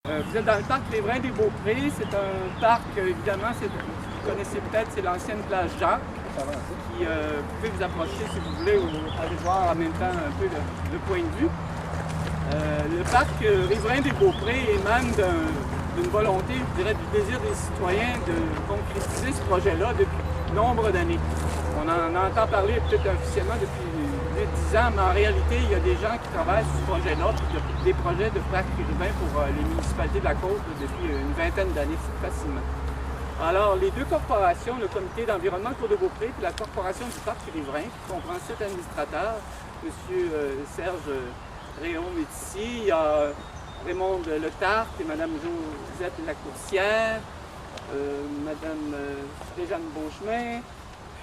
Vous êtes dans le parc Riverains des Beauprés. C'est un parc, évidemment, vous connaissez peut-être, c'est l'ancienne plage Jacques. Qui, vous pouvez vous approcher si vous voulez ou aller voir en même temps un peu le point de vue. Le parc Riverains des Beauprés émane d'une volonté, je dirais, du désir des citoyens de concrétiser ce projet-là depuis nombre d'années. On en entend parler peut-être officiellement depuis 8-10 ans, mais en réalité, il y a des gens qui travaillent sur ce projet-là, des projets de parc riverain pour les municipalités de la côte depuis une vingtaine d'années, facilement. Alors, les deux corporations, le comité d'environnement Cours de Beaupré et la corporation du parc riverain, qui comprend 7 administrateurs, M. Serge Réau-Métissier, il y a Raymond Letarte et Mme Josette Lacourcière, Mme Réjeanne Beauchemin,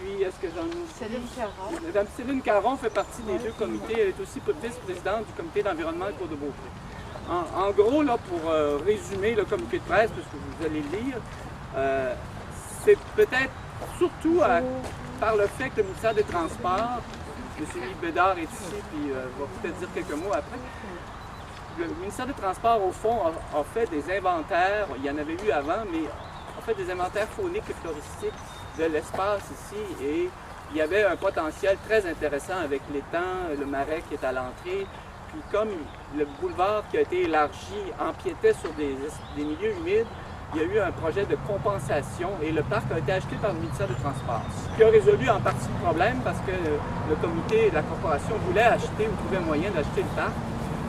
puis est-ce que j'en oublie? Céline Caron. Mme Céline Caron fait partie des deux comités, elle est aussi vice-présidente du comité d'environnement Cours de Beaupré. En gros, là, pour résumer le communiqué de presse, parce que vous allez le lire, c'est peut-être surtout par le fait que le ministère des Transports, M. Yves Bédard est ici, puis va peut-être dire quelques mots après. Le ministère des Transports, au fond, a fait des inventaires, il y en avait eu avant, mais a fait des inventaires fauniques et floristiques de l'espace ici, et il y avait un potentiel très intéressant avec l'étang, le marais qui est à l'entrée. Puis comme le boulevard qui a été élargi empiétait sur des milieux humides, il y a eu un projet de compensation et le parc a été acheté par le ministère des Transports. Ce qui a résolu en partie le problème parce que le comité, la corporation voulait acheter ou trouver un moyen d'acheter le parc,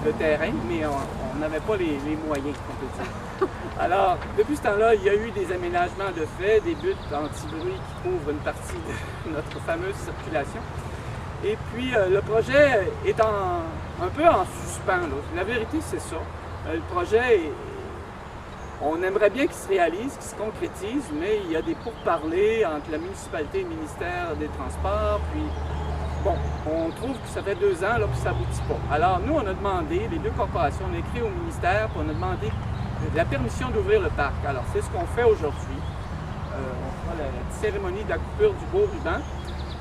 le terrain, mais on n'avait pas les moyens, on peut dire. Alors, depuis ce temps-là, il y a eu des aménagements de fait, des buttes anti-bruit qui couvrent une partie de notre fameuse circulation. Et puis, le projet est un peu en suspens. Là. La vérité, c'est ça. Le projet, on aimerait bien qu'il se réalise, qu'il se concrétise, mais il y a des pourparlers entre la municipalité et le ministère des Transports. Puis, bon, on trouve que ça fait 2 ans, là, puis ça n'aboutit pas. Alors, nous, on a demandé, les deux corporations, on a écrit au ministère, puis on a demandé la permission d'ouvrir le parc. Alors, c'est ce qu'on fait aujourd'hui. On fera la cérémonie de la coupure du beau ruban.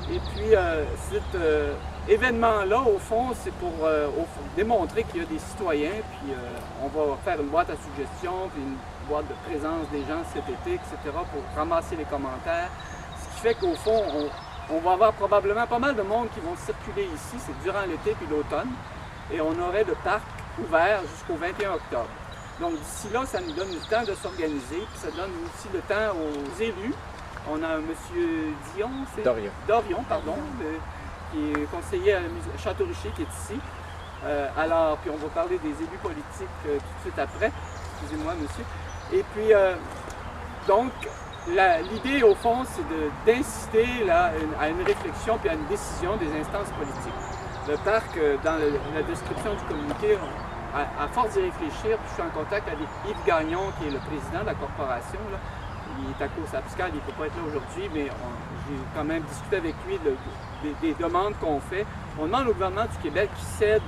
Et puis, cet événement-là, au fond, c'est pour démontrer qu'il y a des citoyens, puis on va faire une boîte à suggestions, puis une boîte de présence des gens cet été, etc., pour ramasser les commentaires. Ce qui fait qu'au fond, on va avoir probablement pas mal de monde qui vont circuler ici, c'est durant l'été puis l'automne, et on aurait le parc ouvert jusqu'au 21 octobre. Donc d'ici là, ça nous donne le temps de s'organiser, puis ça donne aussi le temps aux élus. On a M. Dorion, pardon, qui est conseiller à Château-Richer, qui est ici. Alors, puis on va parler des élus politiques tout de suite après. Excusez-moi, monsieur. Et puis, donc, l'idée, au fond, c'est d'inciter à une réflexion puis à une décision des instances politiques. Le parc, dans la description du communiqué, à force d'y réfléchir, puis je suis en contact avec Yves Gagnon, qui est le président de la corporation, là. Il est à Course-Abscal, il ne peut pas être là aujourd'hui, mais j'ai quand même discuté avec lui des demandes qu'on fait. On demande au gouvernement du Québec qui cède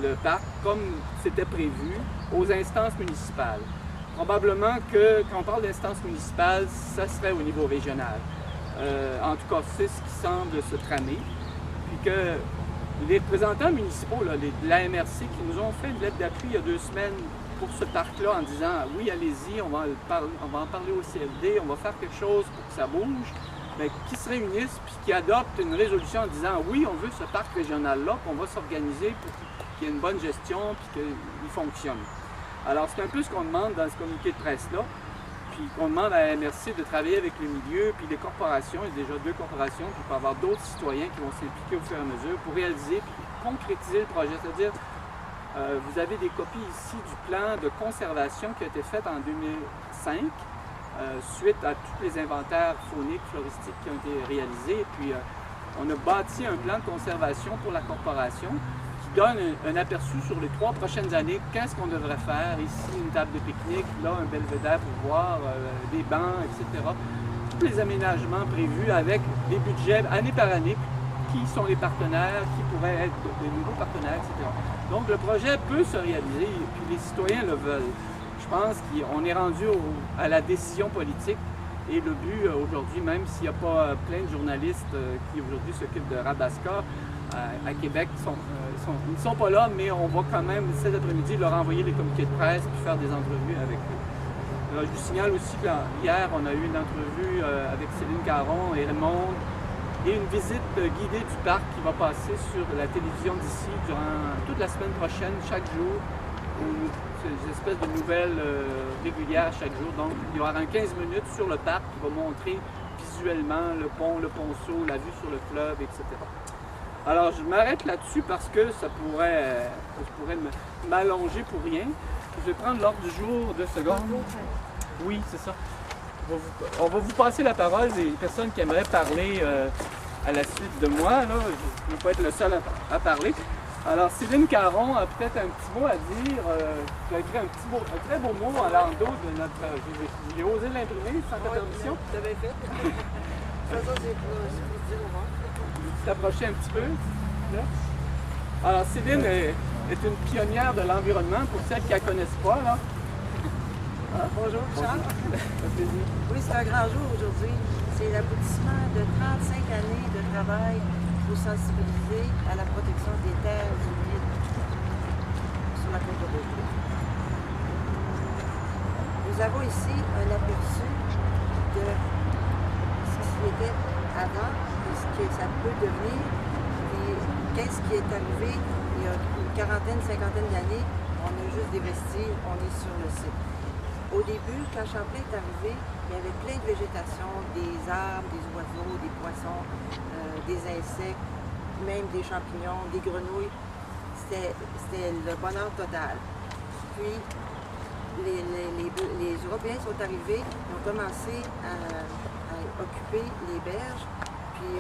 le parc, comme c'était prévu, aux instances municipales. Probablement que, quand on parle d'instances municipales, ça serait au niveau régional. En tout cas, c'est ce qui semble se tramer. Puis que les représentants municipaux, là, de l'AMRC, qui nous ont fait une lettre d'appui il y a 2 semaines, pour ce parc-là en disant « oui, allez-y, on va en parler au CLD, on va faire quelque chose pour que ça bouge », mais qui se réunissent puis qui adoptent une résolution en disant « oui, on veut ce parc régional-là, puis on va s'organiser pour qu'il y ait une bonne gestion puis qu'il fonctionne ». Alors, c'est un peu ce qu'on demande dans ce communiqué de presse-là, puis qu'on demande à la MRC de travailler avec le milieu, puis les corporations, il y a déjà 2 corporations, puis il peut y avoir d'autres citoyens qui vont s'impliquer au fur et à mesure pour réaliser puis concrétiser le projet, c'est-à-dire vous avez des copies ici du plan de conservation qui a été fait en 2005 suite à tous les inventaires fauniques, floristiques qui ont été réalisés. Et puis, on a bâti un plan de conservation pour la corporation qui donne un aperçu sur les 3 prochaines années. Qu'est-ce qu'on devrait faire? Ici, une table de pique-nique, là, un belvédère pour voir, des bancs, etc. Tous les aménagements prévus avec des budgets année par année. Qui sont les partenaires, qui pourraient être de nouveaux partenaires, etc. Donc le projet peut se réaliser, et puis les citoyens le veulent. Je pense qu'on est rendu à la décision politique, et le but aujourd'hui, même s'il n'y a pas plein de journalistes qui aujourd'hui s'occupent de Rabaska à Québec, ils ne sont pas là, mais on va quand même cet après-midi leur envoyer les communiqués de presse puis faire des entrevues avec eux. Alors, je vous signale aussi qu'hier, on a eu une entrevue avec Céline Caron et Raymond et une visite guidée du parc qui va passer sur la télévision d'ici durant toute la semaine prochaine, chaque jour. C'est une espèce de nouvelles régulières chaque jour. Donc, il y aura un 15 minutes sur le parc qui va montrer visuellement le ponceau, la vue sur le fleuve, etc. Alors, je m'arrête là-dessus parce que ça pourrait m'allonger pour rien. Je vais prendre l'ordre du jour de secondes. Oui, c'est ça. On va vous passer la parole des personnes qui aimeraient parler à la suite de moi. Là. Je ne vais pas être le seul à parler. Alors, Céline Caron a peut-être un petit mot à dire. Tu as écrit un très beau mot à l'endos de notre... J'ai osé l'imprimer sans ta permission. Tu l'avais fait. Ça, c'est pour dire au revoir. T'approcher un petit peu. Là. Alors, Céline est une pionnière de l'environnement, pour celles qui ne la connaissent pas. Là. Bonjour, Charles. Oui, c'est un grand jour aujourd'hui. C'est l'aboutissement de 35 années de travail pour sensibiliser à la protection des terres humides sur la côte de Beaupré. Nous avons ici un aperçu de ce qui était avant et ce que ça peut devenir, et qu'est-ce qui est arrivé il y a une quarantaine, cinquantaine d'années. On a juste des vestiges, on est sur le site. Au début, quand Champlain est arrivé, il y avait plein de végétation, des arbres, des oiseaux, des poissons, des insectes, même des champignons, des grenouilles. C'était le bonheur total. Puis, les Européens sont arrivés, ils ont commencé à occuper les berges, puis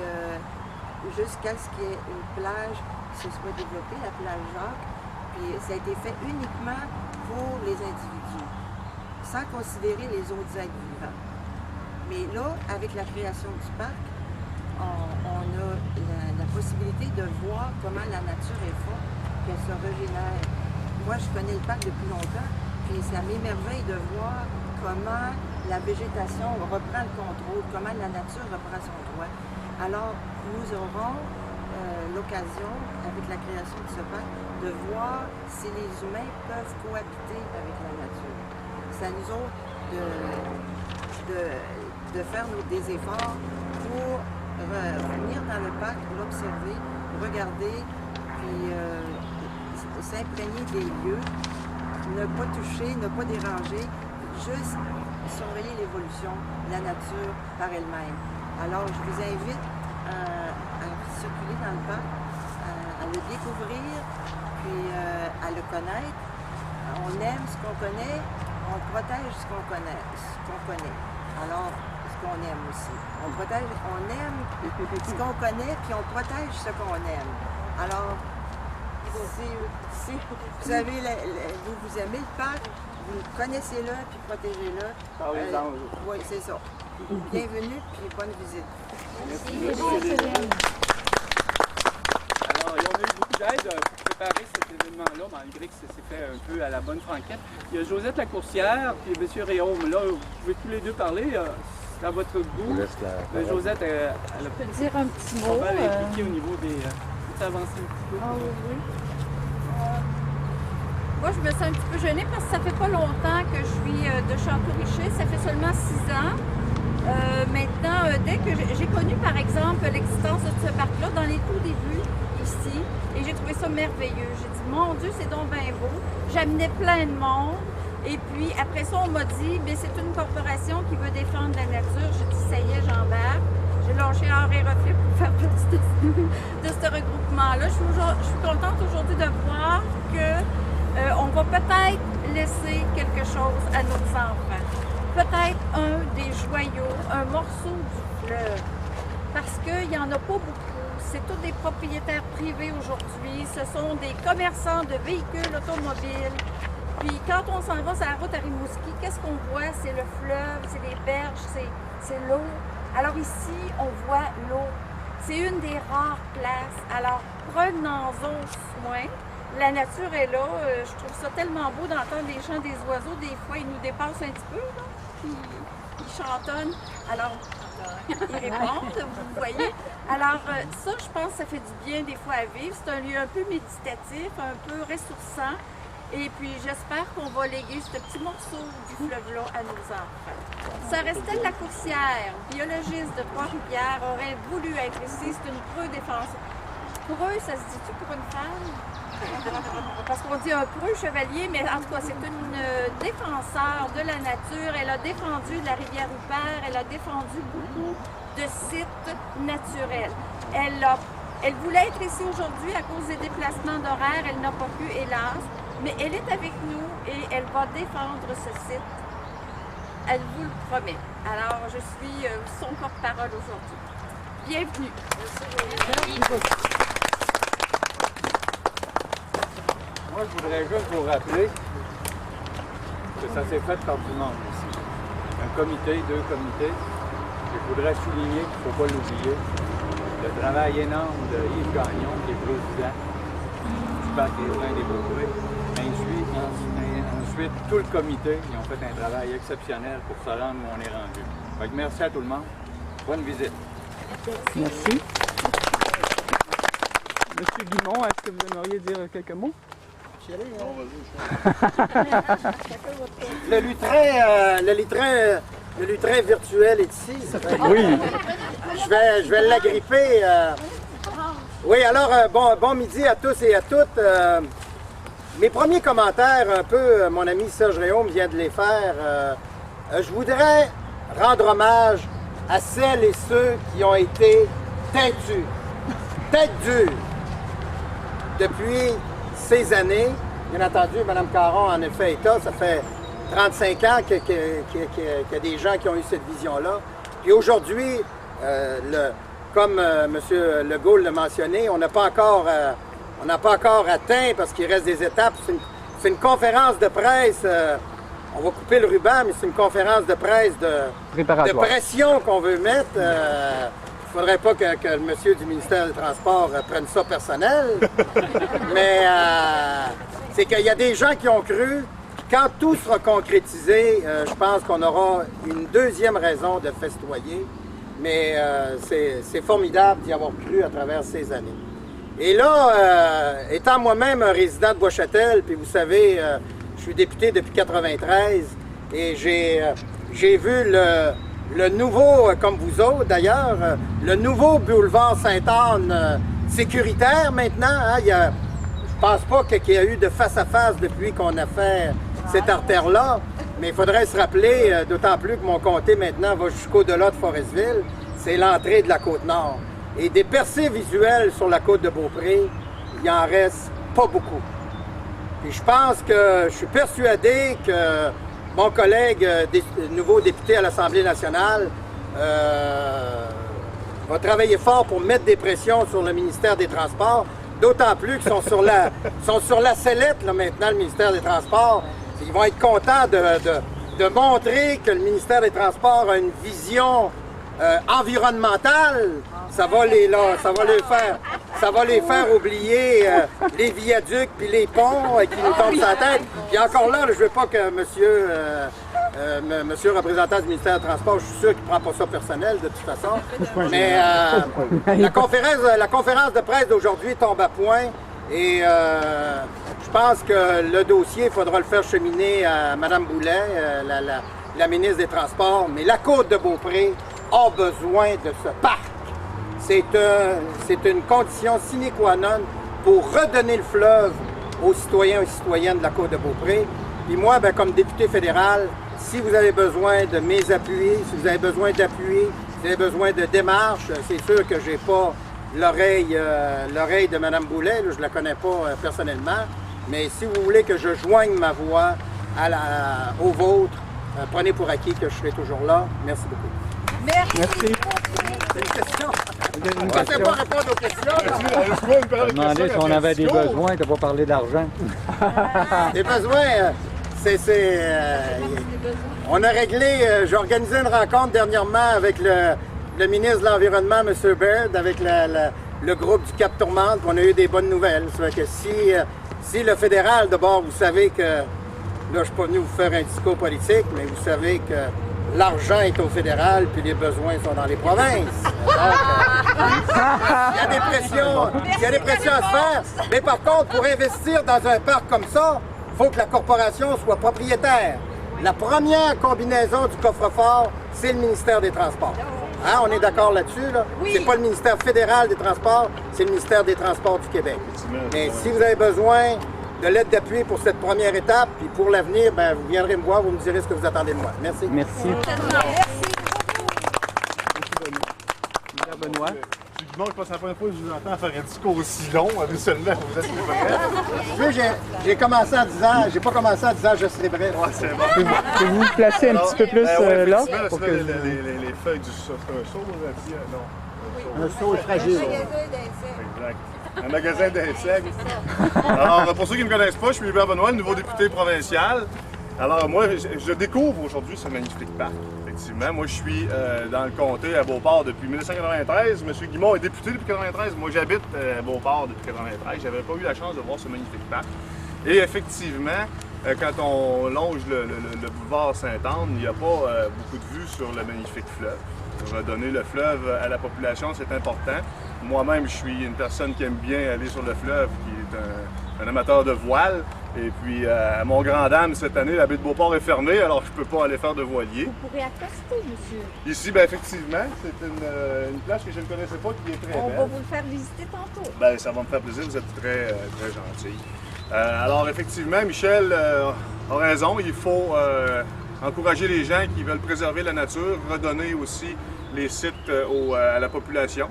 jusqu'à ce qu'il y ait une plage qui se soit développée, la plage Jacques, puis ça a été fait uniquement pour les individus, sans considérer les autres êtres vivants. Mais là, avec la création du parc, on a la possibilité de voir comment la nature est forte, qu'elle se régénère. Moi, je connais le parc depuis longtemps, puis ça m'émerveille de voir comment la végétation reprend le contrôle, comment la nature reprend son droit. Alors, nous aurons l'occasion, avec la création de ce parc, de voir si les humains peuvent cohabiter avec la nature. C'est à nous autres de faire des efforts pour venir dans le parc, l'observer, regarder, puis s'imprégner des lieux, ne pas toucher, ne pas déranger, juste surveiller l'évolution de la nature par elle-même. Alors, je vous invite à circuler dans le parc, à le découvrir, puis à le connaître. On aime ce qu'on connaît, on protège ce qu'on connaît. Alors, ce qu'on aime aussi. On aime ce qu'on connaît, puis on protège ce qu'on aime. Alors, si vous avez vous aimez le parc, vous connaissez-le, puis protégez-le. Parlez-en. Oui, c'est ça. Bienvenue, puis bonne visite. Merci. Alors, on a eu beaucoup d'aide pour préparer cet événement-là, malgré que ça s'est fait un peu à la bonne franquette. Il y a Josette Lacourcière et M. Réaume. Là, vous pouvez tous les deux parler. C'est à votre goût. Josette, elle a peux dire un petit mot. pas mal impliqué au niveau des... Peux-tu avancer un petit peu? Ah oui, oui. Moi, je me sens un petit peu gênée parce que ça fait pas longtemps que je suis de Château-Richer. Ça fait seulement 6 ans. Maintenant, dès que j'ai connu, par exemple, l'existence de ce parc-là, dans les tout débuts, ici, et j'ai trouvé ça merveilleux. J'ai dit, mon Dieu, c'est donc bien beau. J'amenais plein de monde. Et puis, après ça, on m'a dit, bien, c'est une corporation qui veut défendre la nature. J'ai dit, ça y est, j'embarque. J'ai lâché Art et Reflet pour faire partie de ce regroupement-là. Je suis contente aujourd'hui de voir qu'on va peut-être laisser quelque chose à nos enfants. Peut-être un des joyaux, un morceau du fleuve. Parce qu'il n'y en a pas beaucoup. C'est tous des propriétaires privés aujourd'hui. Ce sont des commerçants de véhicules automobiles. Puis quand on s'en va sur la route à Rimouski, qu'est-ce qu'on voit? C'est le fleuve, c'est les berges, c'est l'eau. Alors ici, on voit l'eau. C'est une des rares places. Alors prenons-en soin. La nature est là. Je trouve ça tellement beau d'entendre les chants des oiseaux. Des fois, ils nous dépassent un petit peu. Là. Puis, ils chantonnent, alors ils répondent, vous voyez. Alors ça, je pense que ça fait du bien des fois à vivre. C'est un lieu un peu méditatif, un peu ressourçant. Et puis j'espère qu'on va léguer ce petit morceau du fleuve-là à nos enfants. Sarah-Estelle Lacourcière, biologiste de Trois-Rivières, aurait voulu être ici. C'est une preux défenseuse. Preux, ça se dit-tu pour une femme? Parce qu'on dit un preux chevalier, mais en tout cas, c'est une défenseur de la nature. Elle a défendu la rivière Rupert, elle a défendu beaucoup de sites naturels. Elle voulait être ici aujourd'hui à cause des déplacements d'horaire, elle n'a pas pu, hélas, mais elle est avec nous et elle va défendre ce site. Elle vous le promet. Alors, je suis son porte-parole aujourd'hui. Bienvenue. Moi, je voudrais juste vous rappeler que ça s'est fait par du monde ici. Un comité, 2 comités. Je voudrais souligner qu'il ne faut pas l'oublier. Le travail énorme de Yves Gagnon, qui est président du parc des Vins des Beauprés. Ensuite, tout le comité, ils ont fait un travail exceptionnel pour se rendre où on est rendu. Donc, merci à tout le monde. Bonne visite. Merci. Monsieur Guimond, est-ce que vous aimeriez dire quelques mots? Le lutrin virtuel est ici. Oui. Je vais l'agripper. Oui, alors, bon midi à tous et à toutes. Mes premiers commentaires, un peu, mon ami Serge Réaume vient de les faire. Je voudrais rendre hommage à celles et ceux qui ont été tête dure depuis ces années. Bien entendu, Mme Caron en a fait état. Ça fait 35 ans qu'il y a des gens qui ont eu cette vision-là. Et aujourd'hui, comme M. Legault l'a mentionné, on n'a pas encore atteint parce qu'il reste des étapes. C'est une conférence de presse. On va couper le ruban, mais c'est une conférence de presse de pression qu'on veut mettre. Il ne faudrait pas que le monsieur du ministère des Transports prenne ça personnel. Mais c'est qu'il y a des gens qui ont cru. Quand tout sera concrétisé, je pense qu'on aura une deuxième raison de festoyer. Mais c'est formidable d'y avoir cru à travers ces années. Et là, étant moi-même un résident de Bois-Châtel, puis vous savez, je suis député depuis 1993, et j'ai vu le nouveau, comme vous autres d'ailleurs, le nouveau boulevard Sainte-Anne sécuritaire maintenant. Hein, je pense pas qu'il y a eu de face-à-face depuis qu'on a fait cette artère-là, mais il faudrait se rappeler, d'autant plus que mon comté maintenant va jusqu'au-delà de Forestville, c'est l'entrée de la Côte-Nord. Et des percées visuelles sur la côte de Beaupré, il en reste pas beaucoup. Puis je suis persuadé que mon collègue nouveau député à l'Assemblée nationale va travailler fort pour mettre des pressions sur le ministère des Transports, d'autant plus qu'ils sont sur la sellette là, maintenant, le ministère des Transports. Ils vont être contents de montrer que le ministère des Transports a une vision environnementale. Ça va les faire oublier les viaducs puis les ponts qui nous tombent sur la tête. Puis encore là, je ne veux pas que monsieur le représentant du ministère des Transports, je suis sûr qu'il ne prend pas ça personnel de toute façon. Mais la conférence de presse d'aujourd'hui tombe à point et je pense que le dossier, il faudra le faire cheminer à Mme Boulet, la ministre des Transports. Mais la côte de Beaupré a besoin de ce parc. C'est une condition sine qua non pour redonner le fleuve aux citoyens et aux citoyennes de la côte de Beaupré. Puis moi, comme député fédéral, si vous avez besoin de mes appuis, si vous avez besoin d'appui, si vous avez besoin de démarches, c'est sûr que je n'ai pas l'oreille de Mme Boulet, là, je ne la connais pas personnellement, mais si vous voulez que je joigne ma voix au vôtre, prenez pour acquis que je serai toujours là. Merci beaucoup. Merci. C'est une question. On ne pensait pas répondre aux questions. Je me demandais si on avait des besoins, tu n'as pas parlé d'argent. Des besoins, on a réglé, j'ai organisé une rencontre dernièrement avec le ministre de l'Environnement, M. Baird, avec le groupe du Cap Tourmente, on a eu des bonnes nouvelles. Ça fait que si le fédéral, d'abord, vous savez que, là je ne suis pas venu vous faire un discours politique, mais vous savez que l'argent est au fédéral, puis les besoins sont dans les provinces. Donc, il y a des pressions à se faire. Mais par contre, pour investir dans un parc comme ça, il faut que la corporation soit propriétaire. La première combinaison du coffre-fort, c'est le ministère des Transports. Hein, on est d'accord là-dessus, là? Oui. C'est pas le ministère fédéral des Transports, c'est le ministère des Transports du Québec. Mais si vous avez besoin de l'aide d'appui pour cette première étape, puis pour l'avenir, ben, vous viendrez me voir, vous me direz ce que vous attendez de moi. Merci. Merci. Merci. Benoît. Dimanche, je pense que c'est la première fois que je vous entends faire un discours aussi long. Habituellement, vous êtes bref. J'ai commencé en disant, j'ai pas commencé en disant je serai bref. Ouais, c'est bon. Pouvez-vous vous placer un petit peu plus ouais, là? effectivement, Pour c'est que là, vous- les feuilles du saut. C'est un saut, on a dit? Non. Un saut fragile. Exact. Un magasin d'insectes. Alors, pour ceux qui ne me connaissent pas, je suis Hubert Benoît, le nouveau député provincial. Alors, moi, je découvre aujourd'hui ce magnifique parc. Effectivement, moi, je suis dans le comté à Beauport depuis 1993. M. Guimond est député depuis 1993. Moi, j'habite à Beauport depuis 1993. J'avais pas eu la chance de voir ce magnifique parc. Et effectivement, quand on longe le boulevard Sainte-Anne, il n'y a pas beaucoup de vues sur le magnifique fleuve. Redonner le fleuve à la population, c'est important. Moi-même, je suis une personne qui aime bien aller sur le fleuve, qui est un amateur de voile. Et puis, à mon grand dame, cette année, la baie de Beauport est fermée, alors je ne peux pas aller faire de voilier. Vous pourrez accoster, monsieur. Ici, bien, effectivement, c'est une plage que je ne connaissais pas, qui est très On belle. va vous le faire visiter tantôt. Ben, ça va me faire plaisir, vous êtes très gentil. Alors, effectivement, Michel a raison, il faut encourager les gens qui veulent préserver la nature, redonner aussi les sites à la population.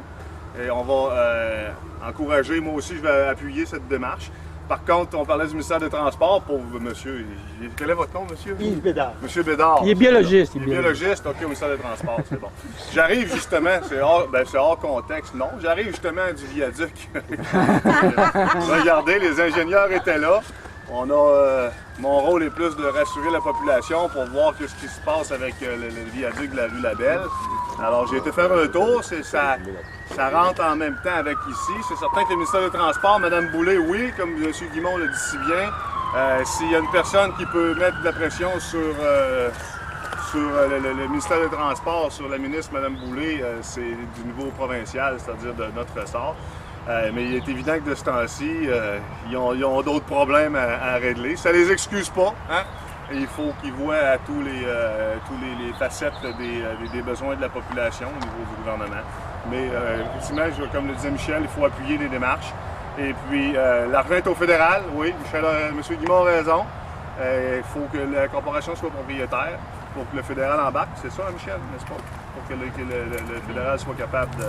Et on va encourager, moi aussi, je vais appuyer cette démarche. Par contre, on parlait du ministère des Transports, pauvre monsieur. Quel est votre nom, monsieur? Yves Bédard. Monsieur Bédard. Il est biologiste. Il est biologiste, ok, au ministère des Transports, c'est bon. J'arrive justement, c'est hors contexte, non. J'arrive justement du viaduc. Regardez, les ingénieurs étaient là. Mon rôle est plus de rassurer la population pour voir ce qui se passe avec le viaduc de la rue Labelle. Alors, j'ai été faire un tour, ça rentre en même temps avec ici. C'est certain que le ministère des Transports, Mme Boulay, oui, comme M. Guimond le dit si bien, s'il y a une personne qui peut mettre de la pression sur le ministère des Transports, sur la ministre Mme Boulay, c'est du niveau provincial, c'est-à-dire de notre ressort. Mais il est évident que de ce temps-ci, ils ont d'autres problèmes à régler. Ça ne les excuse pas, hein? Il faut qu'ils voient à tous les facettes des besoins de la population au niveau du gouvernement. Mais effectivement, comme le disait Michel, il faut appuyer les démarches. Et puis, l'argent est au fédéral, oui, M. Guimond a raison. Il faut que la corporation soit propriétaire, pour que le fédéral embarque. C'est ça, Michel, n'est-ce pas? Pour que le fédéral soit capable de...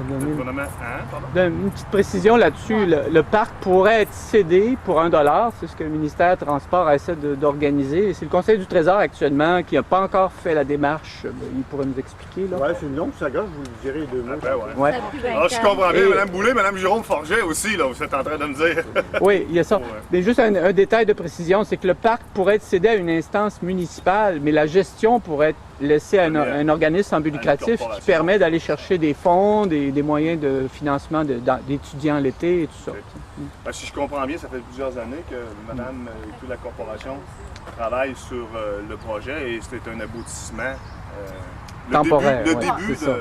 Le gouvernement, hein, pardon? Une petite précision là-dessus, le parc pourrait être cédé pour $1, c'est ce que le ministère des Transports essaie d'organiser. C'est le Conseil du Trésor actuellement qui n'a pas encore fait la démarche. Il pourrait nous expliquer. Là. Ouais, c'est une longue saga, je vous le dirai deux mots. Après, ouais. Ouais. Alors, je comprends bien, Mme Boulay, Mme Jérôme Forget aussi, là, vous êtes en train de me dire. Oui, il y a ça. Ouais. Mais juste un détail de précision, c'est que le parc pourrait être cédé à une instance municipale, mais la gestion pourrait être laissée à un organisme en but lucratif qui corporation. permet d'aller chercher des fonds, des moyens de financement d'étudiants l'été et tout ça. Ben, si je comprends bien, ça fait plusieurs années que Mme et toute la corporation travaillent sur le projet et c'est un aboutissement. Temporaire, Le ouais, début c'est ça.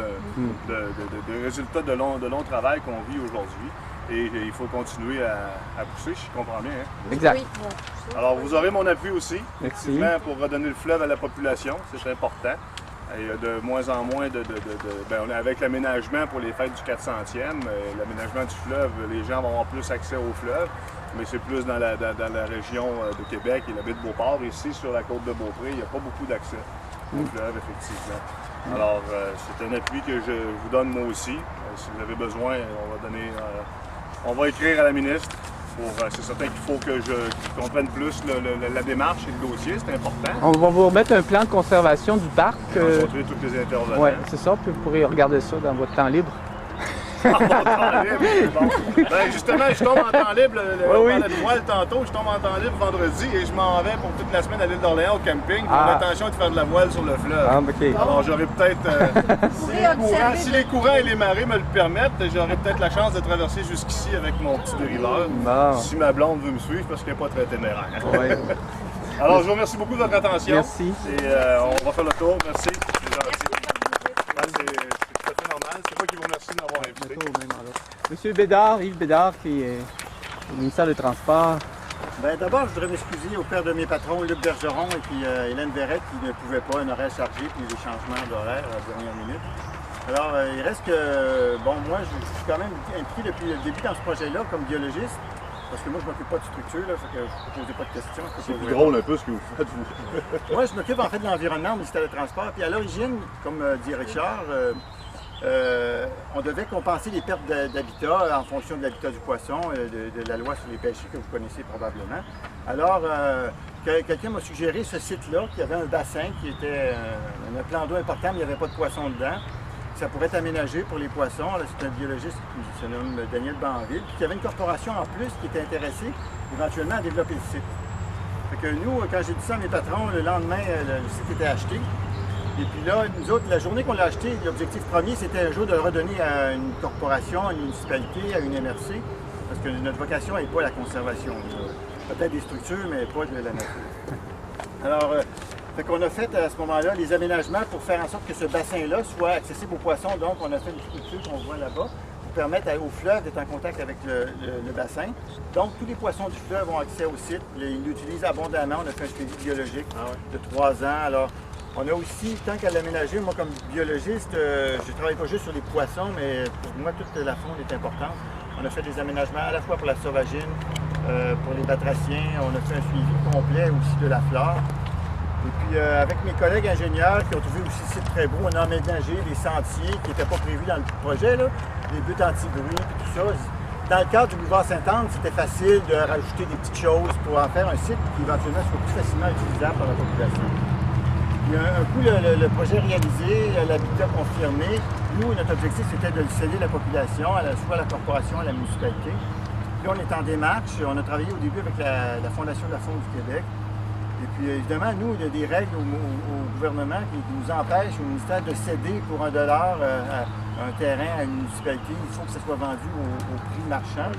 de résultats de long travail qu'on vit aujourd'hui. Et il faut continuer à pousser, si je comprends bien. Hein? Exact. Alors, vous aurez mon appui aussi, Merci. effectivement, pour redonner le fleuve à la population, c'est important. Il y a de moins en moins avec l'aménagement pour les fêtes du 400e, l'aménagement du fleuve, les gens vont avoir plus accès au fleuve, mais c'est plus dans la région de Québec et la baie de Beauport. Ici, sur la côte de Beaupré, il n'y a pas beaucoup d'accès au fleuve, effectivement. Alors, c'est un appui que je vous donne moi aussi. Si vous avez besoin, on va écrire à la ministre. C'est certain qu'il faut que je comprenne plus la démarche et le dossier, c'est important. On va vous remettre un plan de conservation du parc. Rencontrer toutes les intervenants. Oui, c'est ça. Puis vous pourrez regarder ça dans votre temps libre. En temps libre, bon. Ben, justement, je tombe en temps libre. On oui. parlait de voile tantôt, je tombe en temps libre vendredi et je m'en vais pour toute la semaine à l'île d'Orléans au camping. J'ai l'intention de faire de la voile sur le fleuve. Ah, OK. Alors j'aurais peut-être, si les courants et les marées me le permettent, j'aurais peut-être la chance de traverser jusqu'ici avec mon petit dériveur. Bon. Si ma blonde veut me suivre, parce qu'elle n'est pas très téméraire. Ouais. Alors, je vous remercie beaucoup de votre attention. Merci. Et on va faire le tour. Merci. C'est gentil. C'est tout à fait normal. C'est moi qui vous remercie de m'avoir invité. Monsieur Bédard, Yves Bédard, qui est au ministère des Transports. Ben, d'abord, je voudrais m'excuser au père de mes patrons, Luc Bergeron et puis Hélène Verrette, qui ne pouvaient pas, un horaire chargé, puis les changements d'horaire à la dernière minute. Alors, il reste que, bon, moi, je suis quand même impliqué depuis le début dans ce projet-là comme biologiste, parce que moi, je ne m'occupe pas de structure, là, fait que je ne posais pas de questions. C'est plus drôle un peu ce que vous faites, vous. Moi, je m'occupe en fait de l'environnement au ministère des Transports, puis à l'origine, comme dit Richard, on devait compenser les pertes d'habitat en fonction de l'habitat du poisson, de la loi sur les pêcheries que vous connaissez probablement. Alors, quelqu'un m'a suggéré ce site-là, qui avait un bassin qui était un plan d'eau important, mais il n'y avait pas de poisson dedans. Ça pourrait être aménagé pour les poissons. C'est un biologiste qui se nomme Daniel Banville, puis il y avait une corporation en plus qui était intéressée éventuellement à développer le site. Fait que nous, quand j'ai dit ça à mes patrons, le lendemain, le site était acheté. Et puis là, nous autres, la journée qu'on l'a acheté, l'objectif premier, c'était un jour de le redonner à une corporation, à une municipalité, à une MRC, parce que notre vocation n'est pas la conservation. Peut-être des structures, mais pas de la nature. Alors, fait qu'on a fait à ce moment-là les aménagements pour faire en sorte que ce bassin-là soit accessible aux poissons. Donc, on a fait une structure qu'on voit là-bas pour permettre au fleuve d'être en contact avec le bassin. Donc, tous les poissons du fleuve ont accès au site. Ils l'utilisent abondamment. On a fait un suivi biologique de 3 ans. Alors, on a aussi, tant qu'à l'aménager, moi comme biologiste, je ne travaille pas juste sur les poissons, mais pour moi, toute la faune est importante. On a fait des aménagements à la fois pour la sauvagine, pour les batraciens. On a fait un suivi complet aussi de la flore. Et puis, avec mes collègues ingénieurs qui ont trouvé aussi le site très beau, on a aménagé les sentiers qui n'étaient pas prévus dans le projet, là, les buttes anti-bruit et tout ça. Dans le cadre du boulevard Sainte-Anne, c'était facile de rajouter des petites choses pour en faire un site qui éventuellement soit plus facilement utilisable par la population. Puis un coup, le projet réalisé, l'habitat confirmé, nous, notre objectif, c'était de le céder à la population, soit à la corporation, à la municipalité. Puis on est en démarche. On a travaillé au début avec la Fondation de la faune du Québec. Et puis, évidemment, nous, il y a des règles au gouvernement qui nous empêchent, au ministère, de céder pour $1 un terrain à une municipalité. Il faut que ça soit vendu au prix marchand.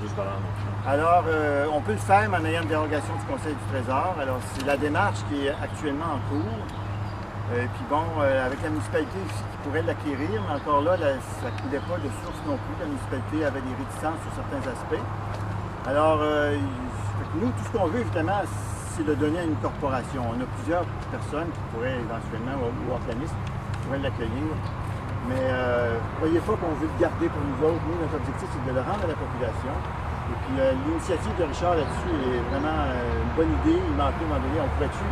Alors, on peut le faire, mais en ayant une dérogation du Conseil du Trésor. Alors, c'est la démarche qui est actuellement en cours. Et puis bon, avec la municipalité aussi qui pourrait l'acquérir, mais encore là, ça ne coulait pas de source non plus. La municipalité avait des réticences sur certains aspects. Alors, nous, tout ce qu'on veut, évidemment, c'est de donner à une corporation. On a plusieurs personnes qui pourraient éventuellement, ou organismes, qui pourraient l'accueillir. Mais croyez pas qu'on veut le garder pour nous autres. Nous, notre objectif, c'est de le rendre à la population. Et puis l'initiative de Richard là-dessus est vraiment une bonne idée. Il m'a appelé à un moment donné, on pourrait-tu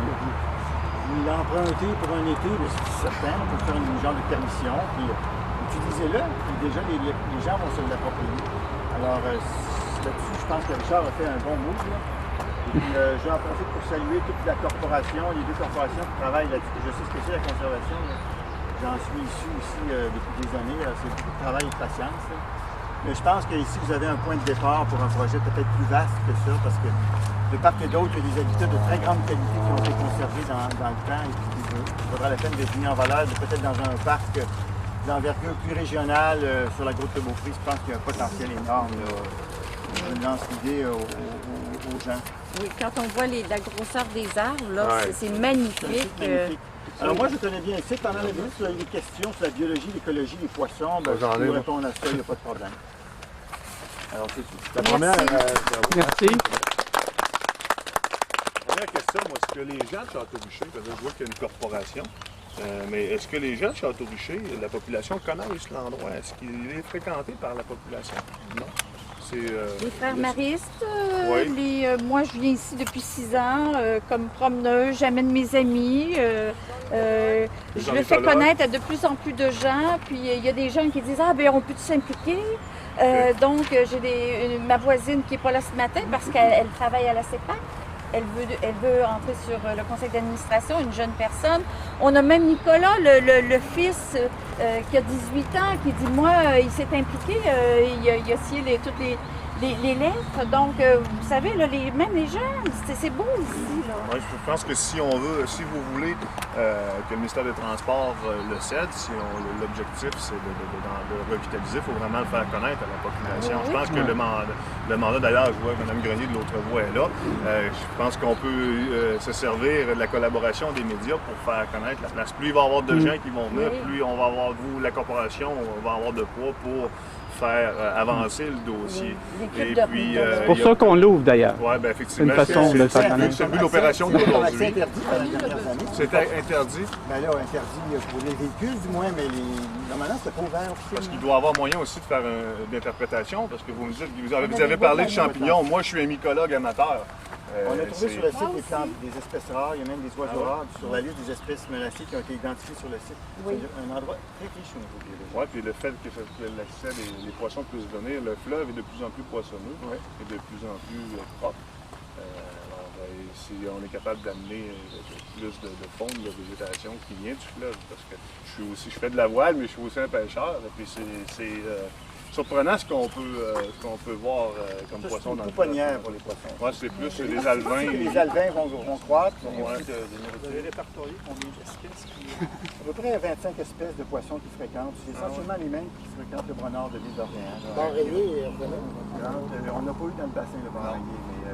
l'emprunter pour un été, c'est certain, on peut faire une genre de permission, puis utilisez-le, puis déjà les gens vont se l'approprier. Alors là-dessus, je pense que Richard a fait un bon move. Là. Et puis je vais en profiter pour saluer toute la corporation, les 2 corporations qui travaillent là-dessus. Je sais ce que c'est la conservation. J'en suis issu aussi depuis des années. C'est beaucoup de travail et de patience. Là. Mais je pense qu'ici, vous avez un point de départ pour un projet peut-être plus vaste que ça, parce que de part et d'autre, il y a des habitats de très grande qualité qui ont été conservés dans le temps et puis il vaudra la peine d'être mis en valeur, peut-être dans un parc d'envergure plus régionale sur la Grotte de Beaupré. Je pense qu'il y a un potentiel énorme. Je lance l'idée aux gens. Oui, quand on voit la grosseur des arbres, là, c'est magnifique. Magnifique. Alors moi, je connais bien ici. Pendant la visite, si vous avez des questions sur la biologie, l'écologie, les poissons, je peux vous répondre à ça, il n'y a pas de problème. Alors, c'est tout. La première, Merci. première question, moi, est-ce que les gens de Château-Richer, parce que je vois qu'il y a une corporation, mais est-ce que les gens de Château-Richer, la population connaissent l'endroit? Est-ce qu'il est fréquenté par la population? Non. Les frères maristes, moi je viens ici depuis 6 ans comme promeneuse, j'amène mes amis, je le fais connaître à de plus en plus de gens, puis il y a des gens qui disent « Ah ben on peut s'impliquer ». Donc j'ai ma voisine qui n'est pas là ce matin parce qu'elle travaille à la CEPAC. Elle veut entrer sur le conseil d'administration, une jeune personne. On a même Nicolas, le fils qui a 18 ans, qui dit, moi, il s'est impliqué, il a scié les lettres. Donc, vous savez, là, même les jeunes, c'est beau ici. Là. Ouais, je pense que si vous voulez que le ministère des Transports le cède, si l'objectif c'est de le revitaliser, il faut vraiment le faire connaître à la population. Oui, je pense que le mandat d'ailleurs, je vois que Mme Grenier de l'autre voie est là. Je pense qu'on peut se servir de la collaboration des médias pour faire connaître la place. Plus il va y avoir de gens qui vont venir, plus on va avoir, la corporation, on va avoir de poids pour faire avancer le dossier. Et puis, c'est pour ça qu'on l'ouvre d'ailleurs. Oui, bien effectivement. Une façon de le faire C'est connaître. le but de l'opération d'aujourd'hui. C'est interdit dans les dernières années. C'était interdit Ben là, interdit pour les véhicules du moins, mais normalement, c'était pas ouvert officiellement. parce qu'il doit y avoir moyen aussi de faire une interprétation, parce que vous me dites, vous avez parlé de champignons. Moi, je suis un mycologue amateur. On a trouvé sur le site des plantes, des espèces rares, il y a même des oiseaux rares sur la liste des espèces menacées qui ont été identifiées sur le site. Oui. C'est un endroit très riche au niveau biologique. Oui, puis le fait que l'accès des poissons puisse venir, le fleuve est de plus en plus poissonneux et de plus en plus propre. Si on est capable d'amener plus de faune, de végétation qui vient du fleuve, parce que je fais de la voile, mais je suis aussi un pêcheur, et puis c'est surprenant ce qu'on peut voir comme poisson dans le fleuve. Pouponnière pour les poissons. Oui, c'est plus les alevins. Les alevins vont croître. Il y a Ouais. aussi des nourritures. répertorié combien d'espèces À peu près 25 espèces de poissons qui fréquentent. C'est essentiellement les mêmes qui fréquentent le bras nord de l'île d'Orléans. On n'a pas eu dans le bassin le bras rayé, mais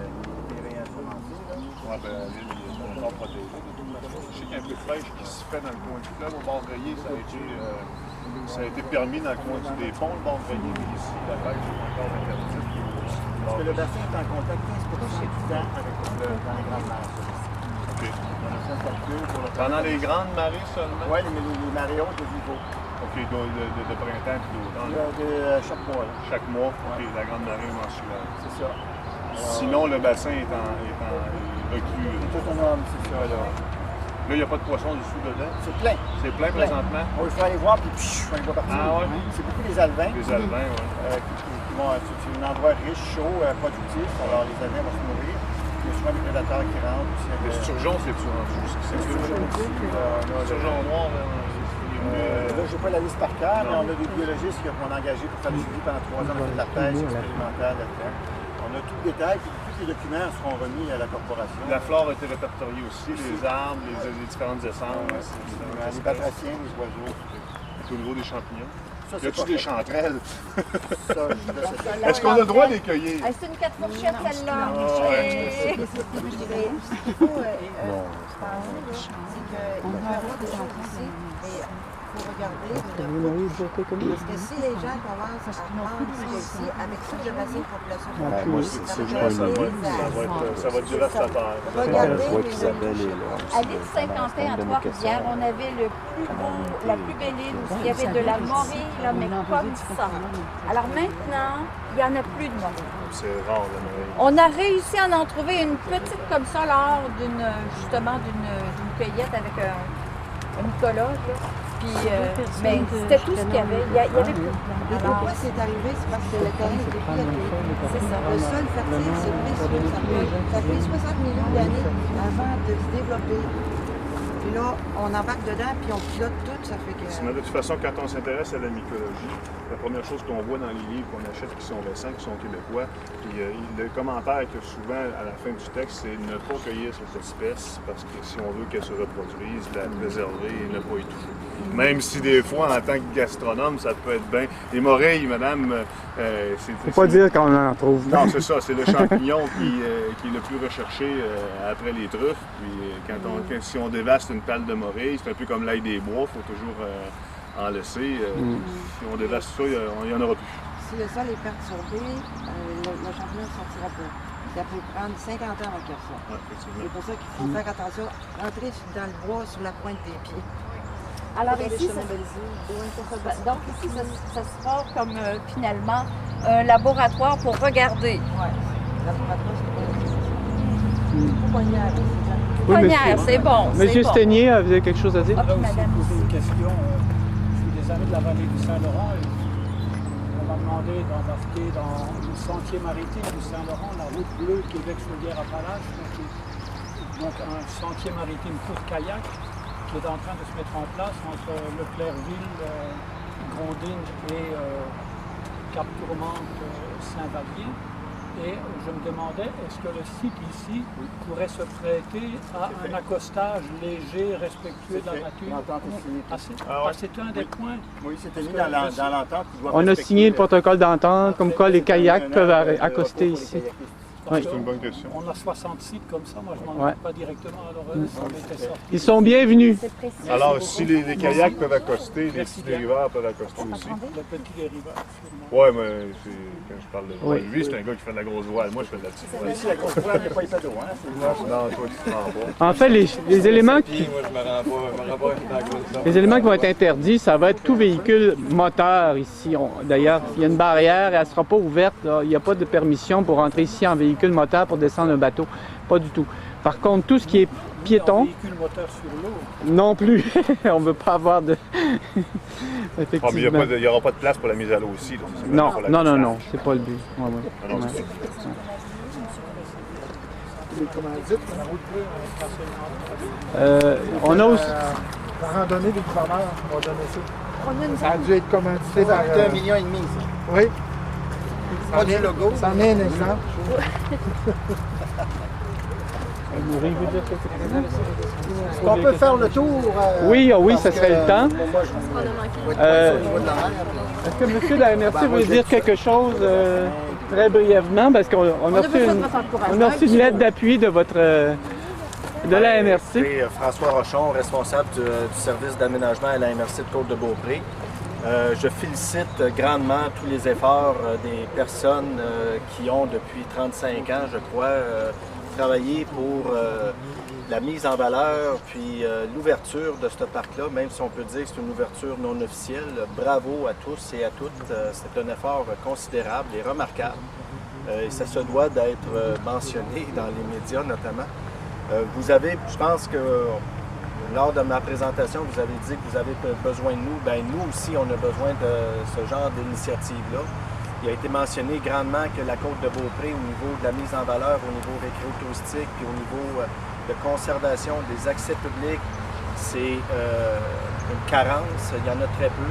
les rayons sont lancés. Oui, bien, l'île est encore protégée. Je sais qu'il y a un peu de pêche qui se fait dans le coin du fleuve. Au bord rayé, ça a été permis dans le coin des ponts, le bord rayé, mais ici, la pêche est encore interdite. Parce que le bassin est en contact 15% du temps avec le fleuve dans les grandes mers. OK. On a fait un calcul pour le Pendant les grandes marées seulement? Oui, les marées hautes de niveau. OK, de printemps et d'automne. Chaque mois. Là. Chaque mois, OK, la grande marée mensuelle. C'est ça. Sinon, le bassin est en recul. C'est autonome, c'est ça. Là, il n'y a pas de poisson dessous dedans. C'est plein. C'est plein présentement. Il faut aller voir, puis il faut aller voir partout. Ah ouais? C'est beaucoup les alevins. Les alevins, oui. C'est un endroit riche, chaud, productif. Alors les alevins vont se nourrir. Il y a souvent des prédateurs qui rentrent aussi. Les sturgeons, c'est-tu en dessous? C'est sturgeon noir, là. Là, je n'ai pas la liste par cœur, mais on a des biologistes qu'on a engagés pour faire le suivi pendant 3 ans. On a fait de la pêche expérimentale là-dedans. On a tout le détail, puis tous les documents seront remis à la corporation. La flore a été répertoriée aussi, les arbres, les différentes essences. Les batraciens, les oiseaux. Au niveau des champignons. Ça, Y a-tu des chanterelles? Ça, Est-ce qu'on a le droit de les cueillir? Ah, c'est une 4 fourchettes, celle-là. Ce qu'il faut penser, c'est qu'il peut y avoir des gens ici, et il faut regarder parce que si les gens commencent à prendre ici, avec tout le bassin de population, moi, c'est ça que je pense. Ça va être dévastateur. regardez Je vois qu'Isabelle est là. À l'île Saint-Quentin, à Trois-Rivières, on avait la plus belle île où il y avait de la morille, là, mais comme ça. Alors maintenant, il n'y en a plus de morille. C'est rare, la morille. On a réussi à en trouver une petite comme ça lors d'une cueillette avec un mycologue. Là. Puis, mais c'était tout ce qu'il y avait. Il y avait plus. Et pourquoi c'est arrivé? C'est parce que le terrain était piété. C'est ça. Le sol fertile, c'est précieux. Ça fait 60 millions d'années avant de se développer. Puis là, on embarque dedans, puis on pilote tout, ça fait que... Mais de toute façon, quand on s'intéresse à la mycologie, la première chose qu'on voit dans les livres qu'on achète qui sont récents, qui sont québécois, puis le commentaire que souvent à la fin du texte, c'est ne pas cueillir cette espèce parce que si on veut qu'elle se reproduise, la préserver et ne pas y toucher. Même si des fois, en tant que gastronome, ça peut être bien. Les moreilles, madame, Faut pas dire qu'on en trouve. Non, c'est ça, c'est le champignon qui est le plus recherché après les truffes. Puis si on dévaste une palle de morille, c'est un peu comme l'ail des bois, il faut toujours en laisser. Si on dévaste ça, il n'y en aura plus. Si le sol est perturbé, le champignon ne sortira pas. Ça peut prendre 50 ans avant qu'il ressorte. Ouais, effectivement. C'est pour ça qu'il faut faire attention, rentrer dans le bois sur la pointe des pieds. Alors ici, donc ici, ça sera comme finalement un laboratoire pour regarder. Oui, laboratoire, c'est pouponnière. Pouponnière, c'est bon. Monsieur Stenier, vous avez quelque chose à dire? Ah, puis Là aussi, madame poser aussi. une question. Je suis des amis de la vallée du Saint-Laurent et on m'a demandé d'embarquer dans le sentier maritime du Saint-Laurent, la route bleue Québec-Chaudière-Appalaches, donc un sentier maritime pour kayak qui est en train de se mettre en place entre Leclercville, Grondines et Cap-Tourmente, Saint-Vallier. Et je me demandais, est-ce que le site ici pourrait se prêter à un accostage léger, respectueux de la nature? L'entente est signée. C'est un des points. Oui, c'était mis dans l'entente. On a signé le protocole d'entente, comme quoi les kayaks peuvent accoster ici. Oui. C'est une bonne question. On a 60 sites comme ça, moi je m'en occupe pas directement, alors ça m'était sorti. Ils sont bienvenus. Alors, si les kayaks peuvent accoster, les petits dériveurs peuvent accoster aussi. Le petit dériveur, sûrement. Ouais, mais quand je parle de voile, lui, c'est un gars qui fait de la grosse voile. Moi, je fais de la petite voile. Ici, la grosse voile n'est pas épais d'eau, hein? Non, toi, tu te rends pas. En fait, les éléments qui, Moi, je me rends pas dans la grosse les éléments qui vont être interdits, ça va être tout véhicule moteur ici. D'ailleurs, il y a une barrière et elle ne sera pas ouverte. Là. Il n'y a pas de permission pour entrer ici en véhicule moteur pour descendre un bateau. Pas du tout. Par contre, tout ce qui est piéton, Un véhicule moteur sur l'eau. non plus. On ne veut pas avoir de... Ah, mais il n'y aura pas de place pour la mise à l'eau aussi. Là. Non, non, non, non, c'est pas le but. Ouais, ouais. Ah non, c'est ça. Les commandites, la route bleue, On a aussi... La randonnée du gouverneur, on va donner ça. On a une Ça a dû être commandité par... C'est 1,5 million, ça. Oui. Pas du logo. Ça en est un exemple. Est-ce qu'on peut faire le tour? Oui, oui, parce ça serait que, le temps. Moi, je vais être au niveau de l'horaire. Est-ce que M. de la MRC veut dire quelque chose très brièvement? Parce qu'on a reçu une lettre d'appui de votre... de la MRC. C'est François Rochon, responsable du service d'aménagement à la MRC de Côte-de-Beaupré. Je félicite grandement tous les efforts des personnes qui ont depuis 35 ans, je crois, travaillé pour la mise en valeur puis l'ouverture de ce parc-là, même si on peut dire que c'est une ouverture non officielle. Bravo à tous et à toutes. C'est un effort considérable et remarquable. Et ça se doit d'être mentionné dans les médias notamment. Vous avez, je pense que lors de ma présentation, vous avez dit que vous avez besoin de nous. Bien, nous aussi, on a besoin de ce genre d'initiative-là. Il a été mentionné grandement que la Côte-de-Beaupré, au niveau de la mise en valeur, au niveau récréo-touristique, puis au niveau de conservation des accès publics, c'est une carence. Il y en a très peu.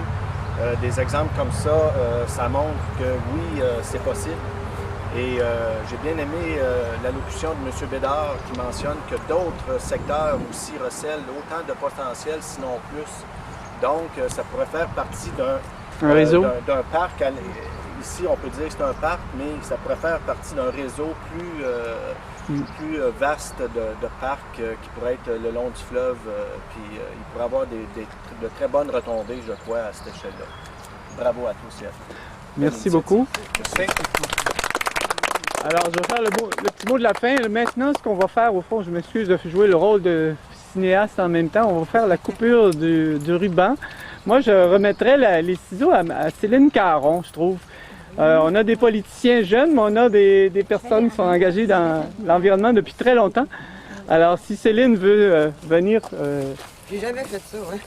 Des exemples comme ça, ça montre que oui, c'est possible. Et j'ai bien aimé l'allocution de M. Bédard qui mentionne que d'autres secteurs aussi recèlent autant de potentiel, sinon plus. Donc, ça pourrait faire partie d'un parc. Ici, on peut dire que c'est un parc, mais ça pourrait faire partie d'un réseau plus vaste de parcs qui pourrait être le long du fleuve. Puis il pourrait avoir de très bonnes retombées, je crois, à cette échelle-là. Bravo à tous et à toutes. Merci beaucoup. Merci. Alors, je vais faire le petit mot de la fin. Maintenant, ce qu'on va faire, au fond, je m'excuse de jouer le rôle de cinéaste en même temps, on va faire la coupure du ruban. Moi, je remettrais les ciseaux à Céline Caron, je trouve. On a des politiciens jeunes, mais on a des personnes qui sont engagées dans l'environnement depuis très longtemps. Alors, si Céline veut venir... J'ai jamais fait ça, ouais.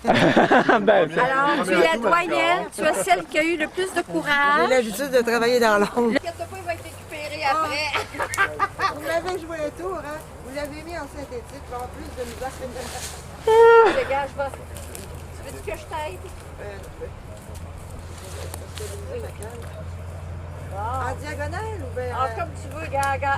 Ben, Alors, tu es la doyenne, tu es celle qui a eu le plus de J'ai courage. l'habitude de travailler dans l'ombre. Le pas, il va être récupéré après. Vous m'avez joué un tour, hein? Vous l'avez mis en synthétique, pour avoir plus de misère. Dégage, va. Tu veux que je t'aide? En diagonale ou bien... Comme tu veux, gaga.